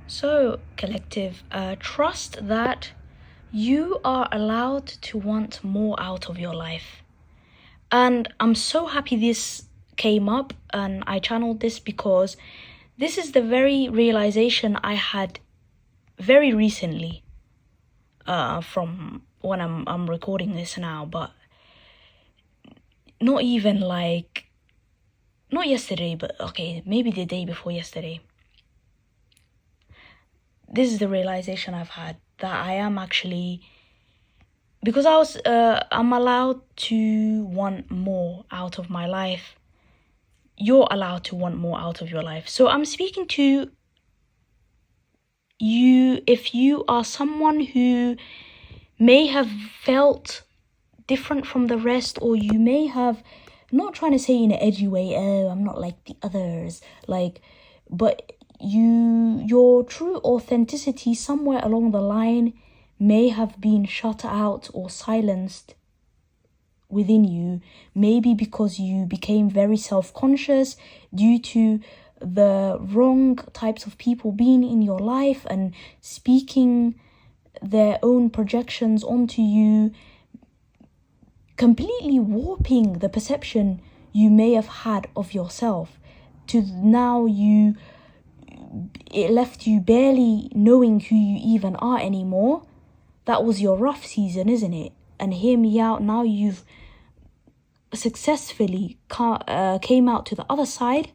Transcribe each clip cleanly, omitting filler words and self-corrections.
So, collective, trust that you are allowed to want more out of your life. And I'm so happy this came up and I channeled this because this is the very realization I had very recently, from when I'm recording this now, but not even not yesterday, but okay, maybe the day before yesterday. This is the realization I've had, that I am actually, because I'm allowed to want more out of my life. You're allowed to want more out of your life. So I'm speaking to you if you are someone who may have felt different from the rest, or you may have, not trying to say in an edgy way, oh, I'm not like the others, but your true authenticity somewhere along the line may have been shut out or silenced within you, maybe because you became very self-conscious due to the wrong types of people being in your life and speaking their own projections onto you, completely warping the perception you may have had of yourself, to now it left you barely knowing who you even are anymore. That was your rough season, isn't it? And hear me out, now you've successfully came out to the other side.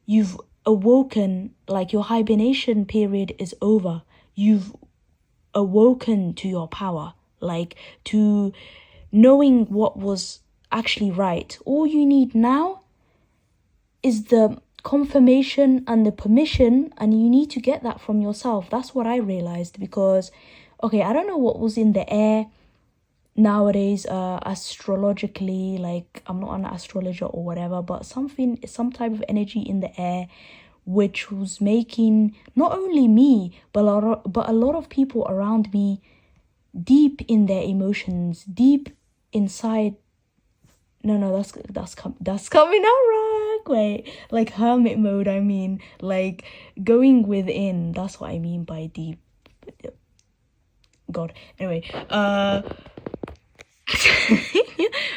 You've awoken, like your hibernation period is over. You've awoken to your power, like to knowing what was actually right. All you need now is the confirmation and the permission, and you need to get that from yourself. That's what I realized, because okay, I don't know what was in the air nowadays, astrologically, like I'm not an astrologer or whatever, but some type of energy in the air which was making not only me but a lot of people around me deep in their emotions, deep inside. No, that's coming out wrong. Wait, like hermit mode, I mean, like going within. That's what I mean by deep. God. Anyway,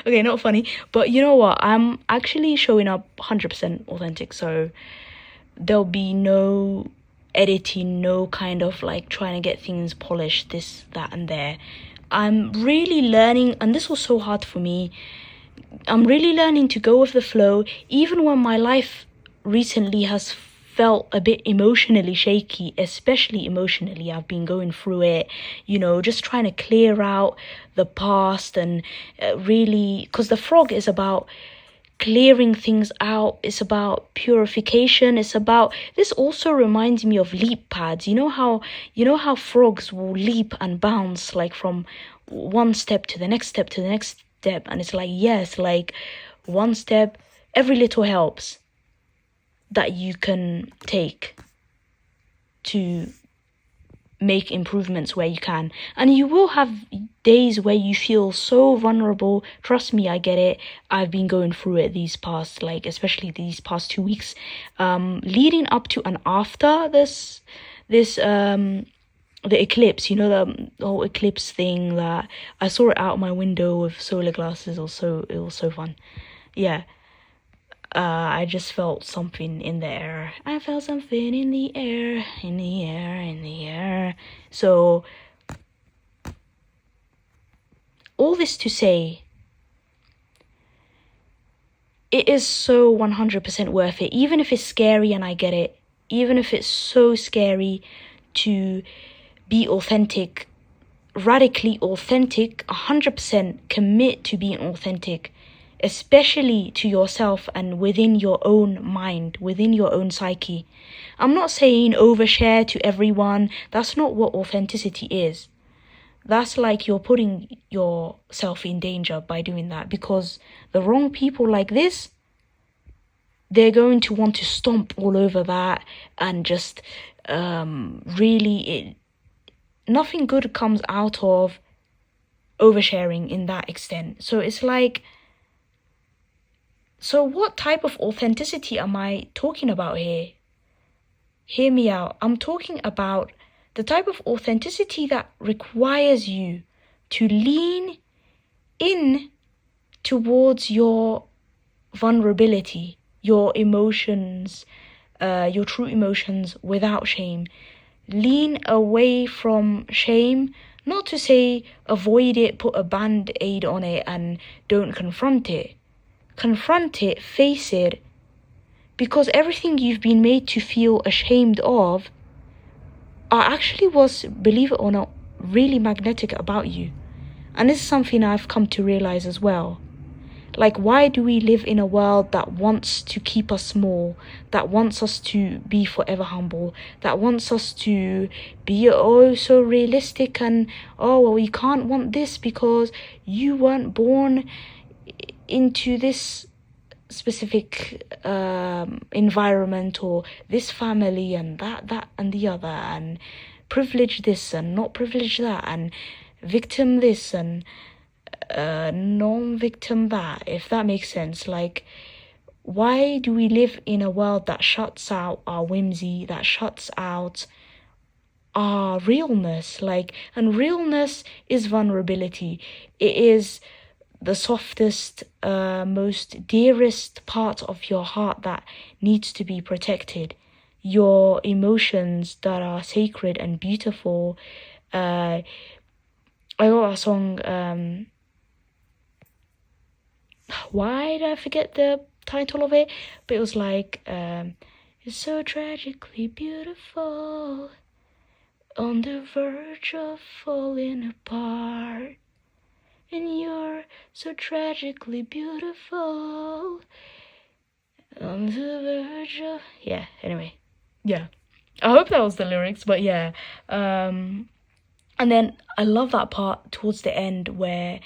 okay, not funny, but you know what? I'm actually showing up 100% authentic, so there'll be no editing, no kind of like trying to get things polished, this, that, and there. I'm really learning, and this was so hard for me. I'm really learning to go with the flow, even when my life recently has felt a bit emotionally shaky, especially emotionally. I've been going through it, just trying to clear out the past and really, because the frog is about clearing things out. It's about purification. This also reminds me of leap pads. You know how frogs will leap and bounce like from one step to the next step to the next step, and it's like, yes, like one step, every little helps that you can take to make improvements where you can. And you will have days where you feel so vulnerable. Trust me, I get it. I've been going through it these past, especially these past 2 weeks, leading up to and after this the eclipse, the whole eclipse thing that I saw it out my window with solar glasses. It was so fun. Yeah. I just felt something in the air. I felt something in the air, in the air, in the air. So, all this to say, it is so 100% worth it. Even if it's scary, and I get it. Even if it's so scary to be authentic, radically authentic, 100% commit to being authentic, especially to yourself and within your own mind, within your own psyche. I'm not saying overshare to everyone. That's not what authenticity is. That's like you're putting yourself in danger by doing that, because the wrong people like this, they're going to want to stomp all over that and just nothing good comes out of oversharing in that extent. So it's like, so what type of authenticity am I talking about here? hear me out. I'm talking about the type of authenticity that requires you to lean in towards your vulnerability, your emotions, your true emotions without shame. Lean away from shame, not to say avoid it, put a band-aid on it and don't confront it. Confront it, face it, because everything you've been made to feel ashamed of are actually what's, believe it or not, really magnetic about you. And this is something I've come to realize as well. Like, why do we live in a world that wants to keep us small, that wants us to be forever humble, that wants us to be so realistic and, well, you can't want this because you weren't born into this specific environment or this family and that and the other, and privilege this and not privilege that, and victim this and non-victim that, if that makes sense. Like, why do we live in a world that shuts out our whimsy, that shuts out our realness? Like, and realness is vulnerability. It is the softest, most dearest part of your heart that needs to be protected. Your emotions that are sacred and beautiful. I got a song, why did I forget the title of it? But it was like, it's so tragically beautiful, on the verge of falling apart. And you're so tragically beautiful, on the verge of... Yeah, anyway. Yeah. I hope that was the lyrics, but yeah. And then I love that part towards the end where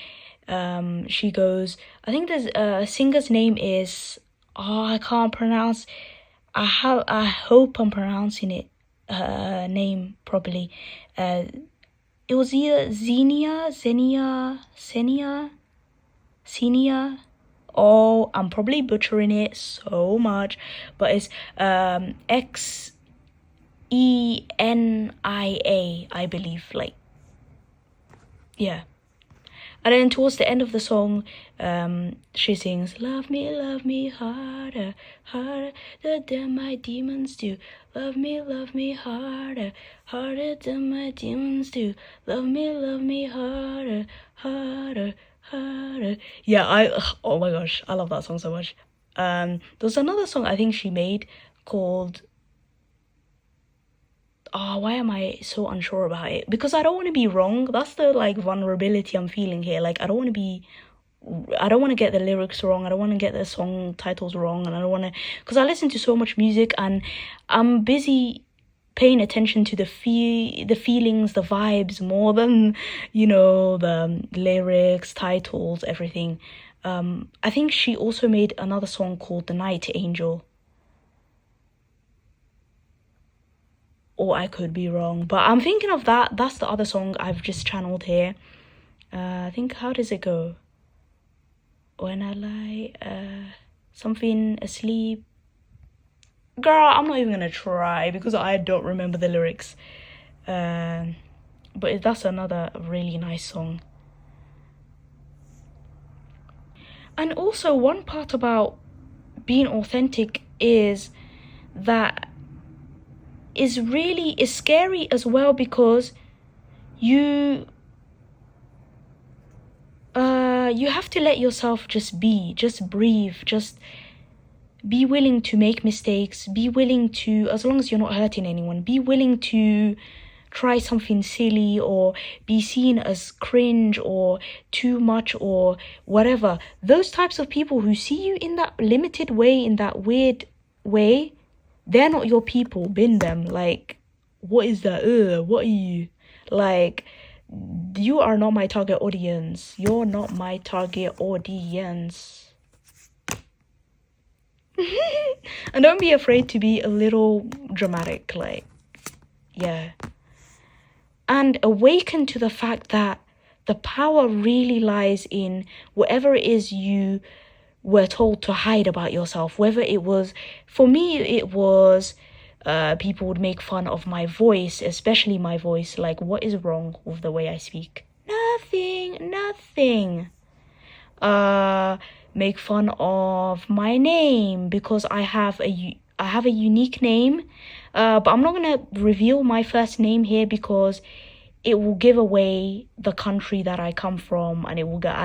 she goes... I think there's a singer's name is... I can't pronounce... I hope I'm pronouncing it name properly. It was either Xenia. Oh, I'm probably butchering it so much, but it's Xenia, I believe. Like, yeah. And then towards the end of the song, she sings, love me harder, harder than my demons do. Love me harder, harder than my demons do. Love me harder, harder, harder. Yeah, oh my gosh, I love that song so much. There's another song I think she made called... why am I so unsure about it? Because I don't want to be wrong. That's the, like, vulnerability I'm feeling here. Like, I don't want to get the lyrics wrong. I don't want to get the song titles wrong. And I don't want to... Because I listen to so much music and I'm busy paying attention to the feelings, the vibes, more than, the lyrics, titles, everything. I think she also made another song called The Night Angel. Or I could be wrong, but I'm thinking of that. That's the other song I've just channeled here. I think, how does it go? When I lie, something asleep. Girl, I'm not even gonna try because I don't remember the lyrics. But that's another really nice song. And also, one part about being authentic is that is scary as well, because you have to let yourself just breathe, just be willing to make mistakes, be willing to, as long as you're not hurting anyone, be willing to try something silly or be seen as cringe or too much or whatever. Those types of people who see you in that limited way, in that weird way, they're not your people. Bin them. Like, what is that? What are you? Like, you are not my target audience. You're not my target audience. And don't be afraid to be a little dramatic. Like, yeah. And awaken to the fact that the power really lies in whatever it is you were told to hide about yourself. Whether it was, for me, it was people would make fun of my voice, especially my voice. Like, what is wrong with the way I speak? Nothing. Make fun of my name because I have a unique name. But I'm not gonna reveal my first name here because it will give away the country that I come from, and it will get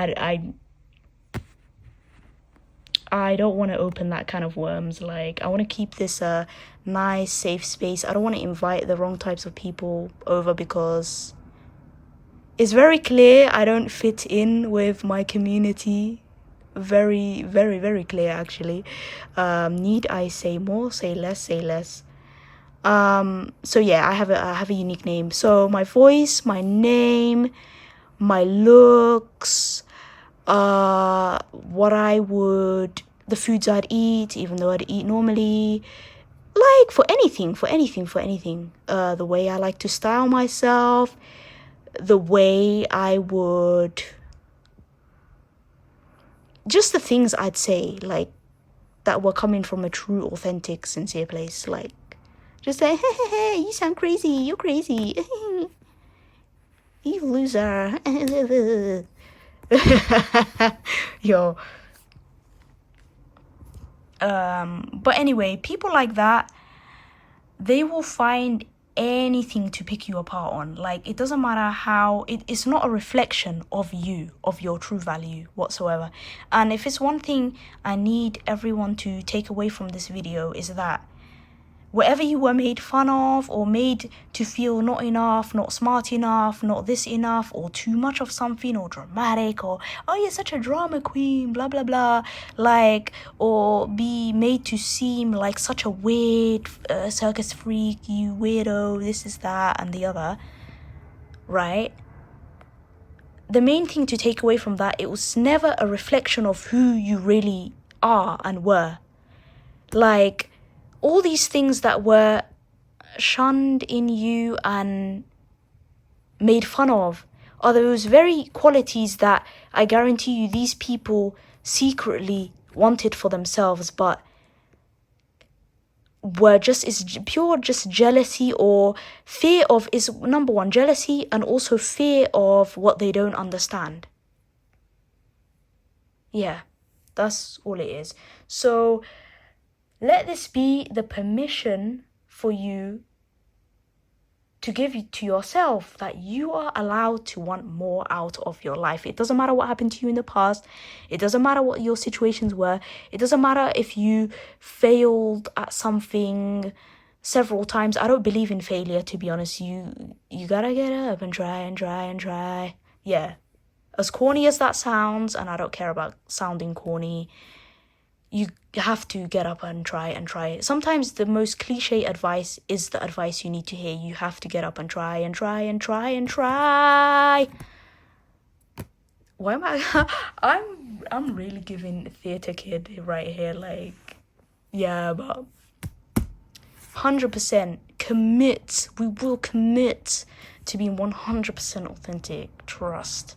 I don't want to open that kind of worms. Like, I want to keep this a nice, safe space. I don't want to invite the wrong types of people over because it's very clear I don't fit in with my community. Very, very, very clear, actually. Need I say more? Say less? Say less. So yeah, I have a unique name. So my voice, my name, my looks, the foods I'd eat, even though I'd eat normally, like for anything. The way I like to style myself, the way I would, just the things I'd say, like, that were coming from a true, authentic, sincere place. Like, just say, hey, you sound crazy, you're crazy, you loser. Yo. But anyway, people like that, they will find anything to pick you apart on. Like, it doesn't matter how, it's not a reflection of you, of your true value whatsoever. And if it's one thing I need everyone to take away from this video, is that wherever you were made fun of or made to feel not enough, not smart enough, not this enough, or too much of something, or dramatic, or, oh, you're such a drama queen, blah, blah, blah, like, or be made to seem like such a weird circus freak, you weirdo, this is that, and the other, right? The main thing to take away from that, it was never a reflection of who you really are and were. Like, all these things that were shunned in you and made fun of are those very qualities that I guarantee you these people secretly wanted for themselves, but were just, is pure just jealousy or fear of, is number one, jealousy, and also fear of what they don't understand. Yeah, that's all it is. So let this be the permission for you to give to yourself that you are allowed to want more out of your life. It doesn't matter what happened to you in the past. It doesn't matter what your situations were. It doesn't matter if you failed at something several times. I don't believe in failure, to be honest. You gotta get up and try and try and try. Yeah. As corny as that sounds, and I don't care about sounding corny, you have to get up and try and try. Sometimes the most cliche advice is the advice you need to hear. You have to get up and try and try and try and try. Why am I? I'm really giving theater kid right here. Like, yeah, but 100% commit. We will commit to being 100% authentic. Trust.